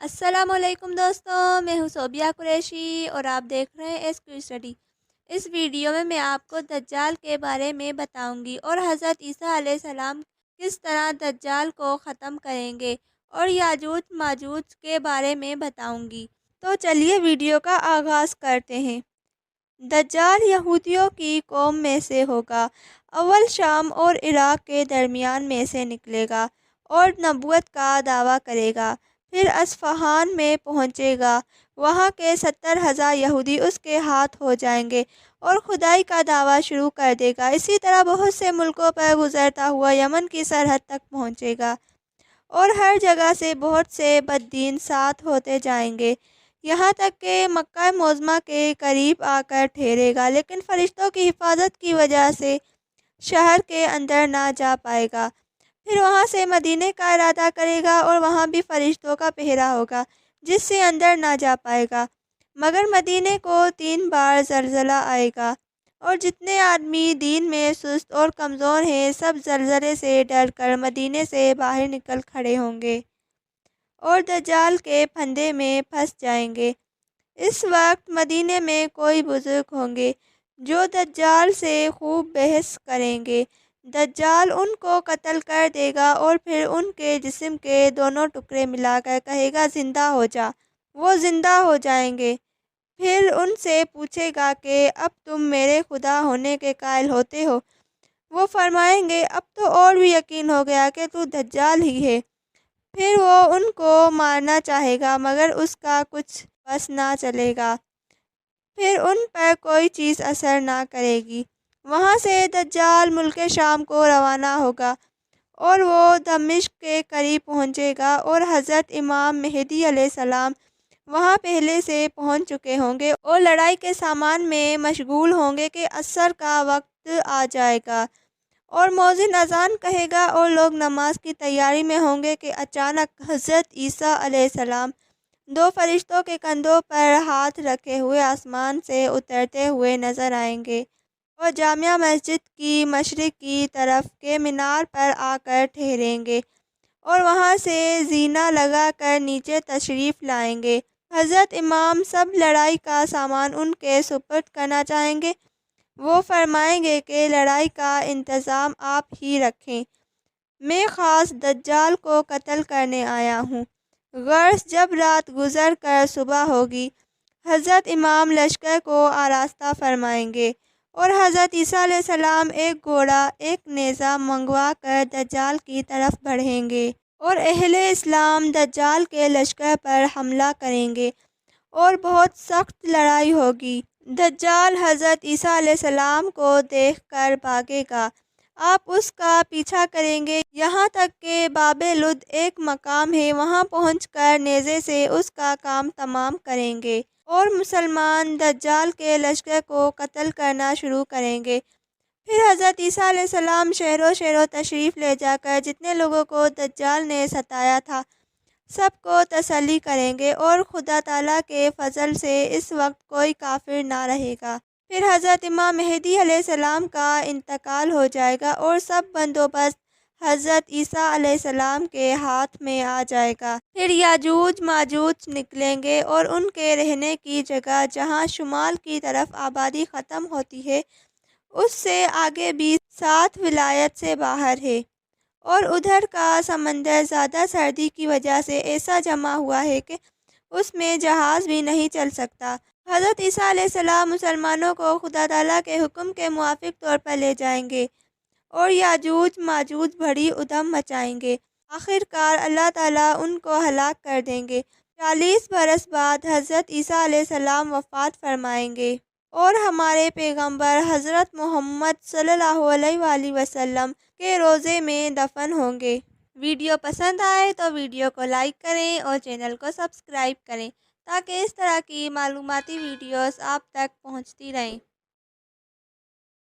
السلام علیکم دوستوں، میں ہوں صوبیہ قریشی اور آپ دیکھ رہے ہیں ایس کیو اسٹڈی۔ اس ویڈیو میں آپ کو دجال کے بارے میں بتاؤں گی اور حضرت عیسیٰ علیہ السلام کس طرح دجال کو ختم کریں گے اور یاجوج ماجوج کے بارے میں بتاؤں گی۔ تو چلیے ویڈیو کا آغاز کرتے ہیں۔ دجال یہودیوں کی قوم میں سے ہوگا، اول شام اور عراق کے درمیان میں سے نکلے گا اور نبوت کا دعویٰ کرے گا۔ پھر اصفہان میں پہنچے گا، وہاں کے 70,000 یہودی اس کے ہاتھ ہو جائیں گے اور خدائی کا دعویٰ شروع کر دے گا۔ اسی طرح بہت سے ملکوں پر گزرتا ہوا یمن کی سرحد تک پہنچے گا اور ہر جگہ سے بہت سے بددین ساتھ ہوتے جائیں گے، یہاں تک کہ مکہ معظمہ کے قریب آ کر ٹھہرے گا، لیکن فرشتوں کی حفاظت کی وجہ سے شہر کے اندر نہ جا پائے گا۔ پھر وہاں سے مدینے کا ارادہ کرے گا اور وہاں بھی فرشتوں کا پہرا ہوگا، جس سے اندر نہ جا پائے گا، مگر مدینے کو 3 بار زلزلہ آئے گا اور جتنے آدمی دین میں سست اور کمزور ہیں سب زلزلے سے ڈر کر مدینے سے باہر نکل کھڑے ہوں گے اور دجال کے پھندے میں پھنس جائیں گے۔ اس وقت مدینے میں کوئی بزرگ ہوں گے جو دجال سے خوب بحث کریں گے۔ دجال ان کو قتل کر دے گا اور پھر ان کے جسم کے دونوں ٹکڑے ملا کر کہے گا زندہ ہو جا، وہ زندہ ہو جائیں گے۔ پھر ان سے پوچھے گا کہ اب تم میرے خدا ہونے کے قائل ہوتے ہو؟ وہ فرمائیں گے اب تو اور بھی یقین ہو گیا کہ تو دجال ہی ہے۔ پھر وہ ان کو مارنا چاہے گا مگر اس کا کچھ بس نہ چلے گا، پھر ان پر کوئی چیز اثر نہ کرے گی۔ وہاں سے دجال ملک شام کو روانہ ہوگا اور وہ دمشق کے قریب پہنچے گا اور حضرت امام مہدی علیہ السلام وہاں پہلے سے پہنچ چکے ہوں گے اور لڑائی کے سامان میں مشغول ہوں گے کہ عصر کا وقت آ جائے گا اور مؤذن اذان کہے گا اور لوگ نماز کی تیاری میں ہوں گے کہ اچانک حضرت عیسیٰ علیہ السلام 2 فرشتوں کے کندھوں پر ہاتھ رکھے ہوئے آسمان سے اترتے ہوئے نظر آئیں گے اور جامع مسجد کی مشرق کی طرف کے مینار پر آ کر ٹھہریں گے اور وہاں سے زینہ لگا کر نیچے تشریف لائیں گے۔ حضرت امام سب لڑائی کا سامان ان کے سپرد کرنا چاہیں گے، وہ فرمائیں گے کہ لڑائی کا انتظام آپ ہی رکھیں، میں خاص دجال کو قتل کرنے آیا ہوں۔ غرض جب رات گزر کر صبح ہوگی، حضرت امام لشکر کو آراستہ فرمائیں گے اور حضرت عیسیٰ علیہ السلام ایک گھوڑا ایک نیزہ منگوا کر دجال کی طرف بڑھیں گے اور اہل اسلام دجال کے لشکر پر حملہ کریں گے اور بہت سخت لڑائی ہوگی۔ دجال حضرت عیسیٰ علیہ السلام کو دیکھ کر بھاگے گا، آپ اس کا پیچھا کریں گے یہاں تک کہ باب لد ایک مقام ہے، وہاں پہنچ کر نیزے سے اس کا کام تمام کریں گے اور مسلمان دجال کے لشکر کو قتل کرنا شروع کریں گے۔ پھر حضرت عیسیٰ علیہ السلام شہروں شہروں تشریف لے جا کر جتنے لوگوں کو دجال نے ستایا تھا سب کو تسلی کریں گے اور خدا تعالیٰ کے فضل سے اس وقت کوئی کافر نہ رہے گا۔ پھر حضرت امام مہدی علیہ السلام کا انتقال ہو جائے گا اور سب بندوبست حضرت عیسیٰ علیہ السلام کے ہاتھ میں آ جائے گا۔ پھر یاجوج ماجوج نکلیں گے اور ان کے رہنے کی جگہ جہاں شمال کی طرف آبادی ختم ہوتی ہے اس سے آگے بھی 7 ولایت سے باہر ہے اور ادھر کا سمندر زیادہ سردی کی وجہ سے ایسا جمع ہوا ہے کہ اس میں جہاز بھی نہیں چل سکتا۔ حضرت عیسیٰ علیہ السلام مسلمانوں کو خدا تعالیٰ کے حکم کے موافق طور پر لے جائیں گے اور یاجوج ماجوج بڑی ادھم مچائیں گے، آخر کار اللہ تعالیٰ ان کو ہلاک کر دیں گے۔ 40 برس بعد حضرت عیسیٰ علیہ السلام وفات فرمائیں گے اور ہمارے پیغمبر حضرت محمد صلی اللہ علیہ وآلہ وسلم کے روضے میں دفن ہوں گے۔ ویڈیو پسند آئے تو ویڈیو کو لائک کریں اور چینل کو سبسکرائب کریں تاکہ اس طرح کی معلوماتی ویڈیوز آپ تک پہنچتی رہیں۔